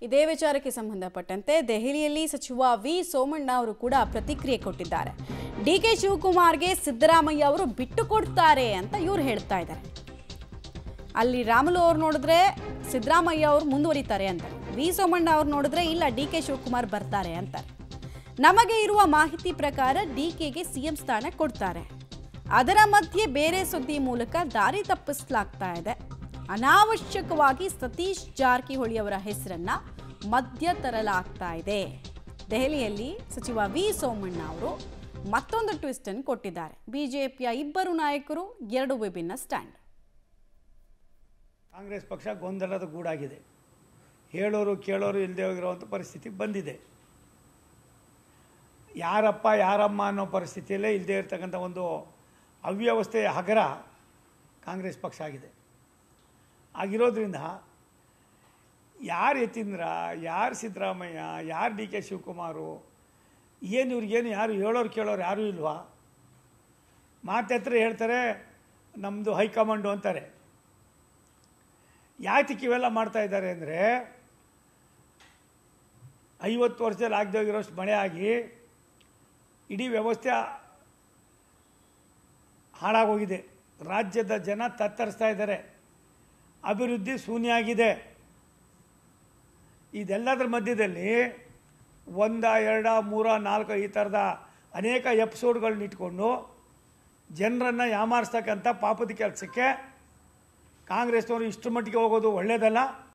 ಇದೇ ವಿಚಾರಕ್ಕೆ ಸಂಬಂಧಪಟ್ಟಂತೆ ದೆಹಲಿಯಲ್ಲಿ ಸಚಿವ ವಿ ಸೋಮಣ್ಣ ಅವರು ಕೂಡ ಪ್ರತಿಕ್ರಿಯೆ ಕೊಟ್ಟಿದ್ದಾರೆ. ಡಿಕೆ ಶಿವಕುಮಾರ್ಗೆ ಸಿದ್ದರಾಮಯ್ಯ ಅವರು ಬಿಟ್ಟು ಕೊಡ್ತಾರೆ ಅಂತ ಇವರು ಹೇಳ್ತಾ ಇದ್ದಾರೆ. ಅಲ್ಲಿ ರಾಮುಲು ಅವರು ನೋಡಿದ್ರೆ ಸಿದ್ದರಾಮಯ್ಯ ಅವರು ಮುಂದುವರಿತಾರೆ ಅಂತಾರೆ. ವಿ ಸೋಮಣ್ಣ ಅವರು ನೋಡಿದ್ರೆ ಇಲ್ಲ ಡಿಕೆ ಶಿವಕುಮಾರ್ ಬರ್ತಾರೆ ಅಂತಾರೆ. ನಮಗೆ ಇರುವ ಮಾಹಿತಿ ಪ್ರಕಾರ ಡಿಕೆಗೆ ಸಿಎಂ ಸ್ಥಾನ ಕೊಡ್ತಾರೆ. ಅದರ ಮಧ್ಯೆ ಬೇರೆ ಸುದ್ದಿ ಮೂಲಕ ದಾರಿ ತಪ್ಪಿಸಲಾಗ್ತಾ ಇದೆ. ಅನಾವಶ್ಯಕವಾಗಿ ಸತೀಶ್ ಜಾರಕಿಹೊಳಿ ಅವರ ಹೆಸರನ್ನ ಮಧ್ಯ ತರಲಾಗ್ತಾ ಇದೆ. ದೆಹಲಿಯಲ್ಲಿ ಸಚಿವ ವಿ ಸೋಮಣ್ಣ ಅವರು ಮತ್ತೊಂದು ಟ್ವಿಸ್ಟ್ ಅನ್ನು ಕೊಟ್ಟಿದ್ದಾರೆ. ಬಿಜೆಪಿಯ ಇಬ್ಬರು ನಾಯಕರು ಎರಡು ವಿಭಿನ್ನ ಸ್ಟ್ಯಾಂಡ್. ಕಾಂಗ್ರೆಸ್ ಪಕ್ಷ ಗೊಂದಲದ ಗೂಡಾಗಿದೆ. ಹೇಳೋರು ಕೇಳೋರು ಇಲ್ಲದೆ ಹೋಗಿರುವಂಥ ಪರಿಸ್ಥಿತಿ ಬಂದಿದೆ. ಯಾರಪ್ಪ ಯಾರಮ್ಮ ಅನ್ನೋ ಪರಿಸ್ಥಿತಿಯಲ್ಲೇ ಇಲ್ಲದೆ ಇರತಕ್ಕಂಥ ಒಂದು ಅವ್ಯವಸ್ಥೆಯ ಹಗರ ಕಾಂಗ್ರೆಸ್ ಪಕ್ಷ ಆಗಿದೆ. ಆಗಿರೋದ್ರಿಂದ ಯಾರು ಯತೀಂದ್ರ, ಯಾರು ಸಿದ್ದರಾಮಯ್ಯ, ಯಾರು ಡಿ ಕೆ ಶಿವಕುಮಾರು, ಏನು ಇವ್ರಿಗೇನು ಯಾರು ಹೇಳೋರು ಕೇಳೋರು ಯಾರೂ ಇಲ್ವಾ? ಮಾತೆತ್ರ ಹೇಳ್ತಾರೆ ನಮ್ಮದು ಹೈಕಮಾಂಡು ಅಂತಾರೆ. ಯಾತಕ್ಕೆ ಇವೆಲ್ಲ ಮಾಡ್ತಾ ಇದ್ದಾರೆ ಅಂದರೆ 50 ವರ್ಷದಲ್ಲಿ ಆಗದೆ ಹೋಗಿರೋಷ್ಟು ಮಳೆ ಆಗಿ ಇಡೀ ವ್ಯವಸ್ಥೆ ಹಾಳಾಗೋಗಿದೆ. ರಾಜ್ಯದ ಜನ ತತ್ತರಿಸ್ತಾ ಇದ್ದಾರೆ. ಅಭಿವೃದ್ಧಿ ಶೂನ್ಯ ಆಗಿದೆ. ಇದೆಲ್ಲದರ ಮಧ್ಯದಲ್ಲಿ 1, 2, 3, 4 ಈ ಥರದ ಅನೇಕ ಎಪಿಸೋಡ್ಗಳನ್ನ ಇಟ್ಕೊಂಡು ಜನರನ್ನು ಯಾಮಾರಿಸ್ತಕ್ಕಂಥ ಪಾಪದ ಕೆಲಸಕ್ಕೆ ಕಾಂಗ್ರೆಸ್ನವರು ಇಷ್ಟರ ಮಟ್ಟಿಗೆ ಹೋಗೋದು ಒಳ್ಳೆಯದಲ್ಲ.